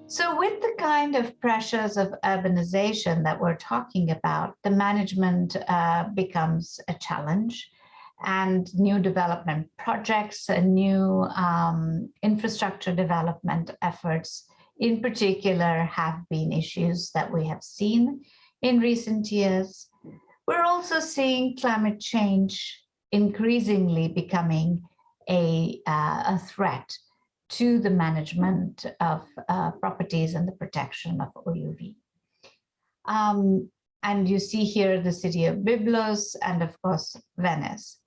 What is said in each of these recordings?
So with the kind of pressures of urbanization that we're talking about, the management becomes a challenge, and new development projects and new infrastructure development efforts in particular have been issues that we have seen in recent years. We're also seeing climate change increasingly becoming a threat to the management of properties and the protection of OUV. And you see here the city of Byblos and of course Venice.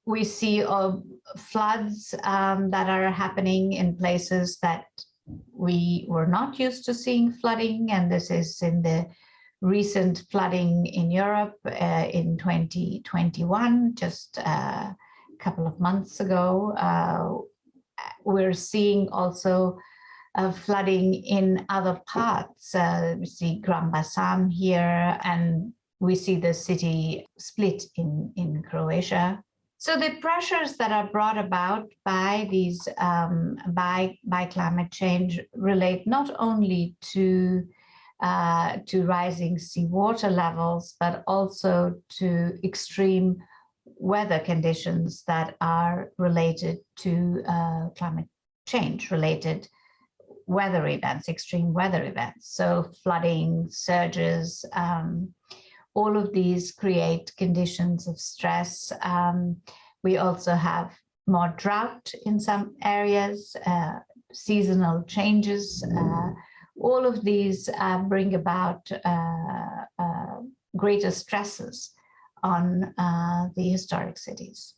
We see floods that are happening in places that we were not used to seeing flooding, and this is in the recent flooding in Europe in 2021, just a couple of months ago. We're seeing also flooding in other parts. We see Grand Bassam here, and we see the city Split in Croatia. So the pressures that are brought about by these by climate change relate not only to rising seawater levels, but also to extreme weather conditions that are related to climate change-related weather events, extreme weather events. So flooding, surges, all of these create conditions of stress. We also have more drought in some areas, seasonal changes. All of these bring about greater stresses on the historic cities.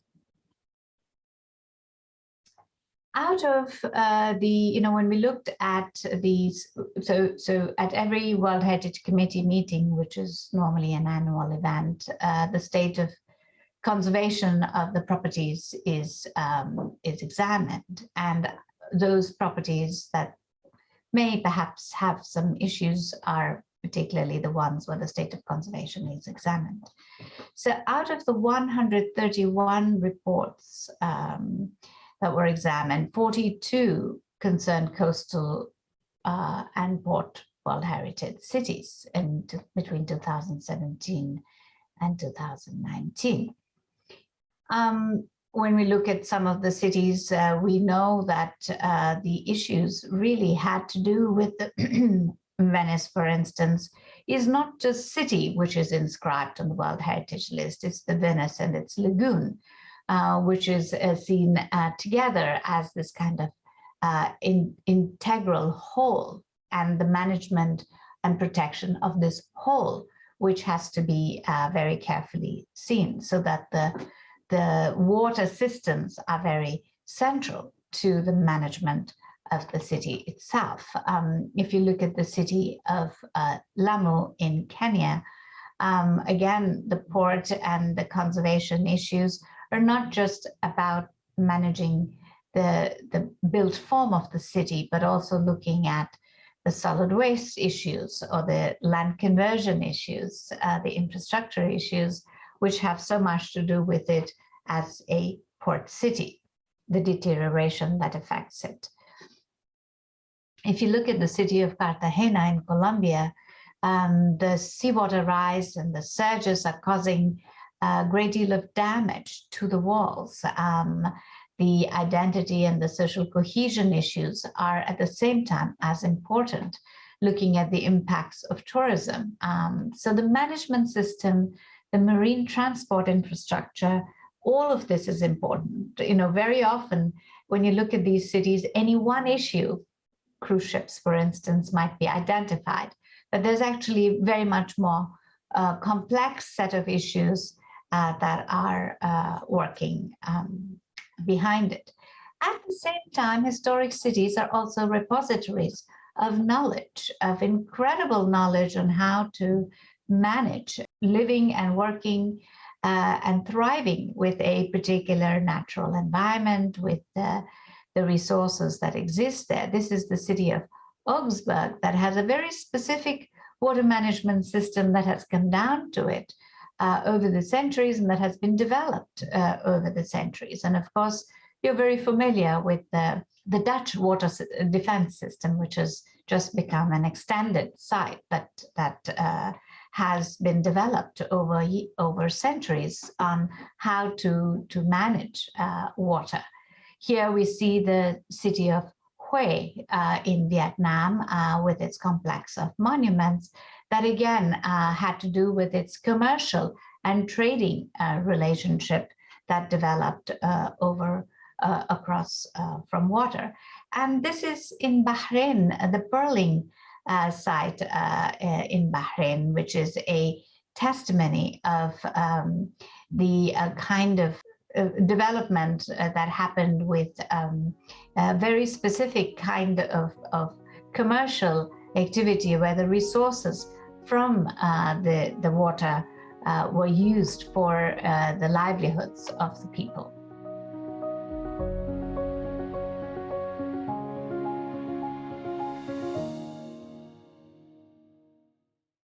Out of when we looked at these, so at every World Heritage Committee meeting, which is normally an annual event, the state of conservation of the properties is examined, and those properties that may perhaps have some issues are particularly the ones where the state of conservation is examined. So out of the 131 reports that were examined, 42 concerned coastal and port World Heritage cities between 2017 and 2019. When we look at some of the cities, we know that the issues really had to do with Venice, for instance, is not just city, which is inscribed on the World Heritage List, it's the Venice and its lagoon, which is seen together as this kind of integral whole, and the management and protection of this whole, which has to be very carefully seen, so that the water systems are very central to the management of the city itself. If you look at the city of Lamu in Kenya, again, the port and the conservation issues are not just about managing the built form of the city, but also looking at the solid waste issues or the land conversion issues, the infrastructure issues, which have so much to do with it as a port city, the deterioration that affects it. If you look at the city of Cartagena in Colombia, the seawater rise and the surges are causing a great deal of damage to the walls. The identity and the social cohesion issues are at the same time as important, looking at the impacts of tourism. So the management system, the marine transport infrastructure, all of this is important. Very often when you look at these cities, any one issue, cruise ships, for instance, might be identified, but there's actually very much more complex set of issues that are working behind it. At the same time, historic cities are also repositories of knowledge, of incredible knowledge on how to manage living and working and thriving with a particular natural environment, with the resources that exist there. This is the city of Augsburg that has a very specific water management system that has come down to it over the centuries and that has been developed over the centuries. And of course, you're very familiar with the Dutch water defense system, which has just become an extended site that has been developed over centuries on how to manage water. Here we see the city of Hue in Vietnam with its complex of monuments that again had to do with its commercial and trading relationship that developed across from water. And this is in Bahrain, the Pearling site in Bahrain, which is a testimony of the kind of development that happened with a very specific kind of commercial activity where the resources from the water were used for the livelihoods of the people.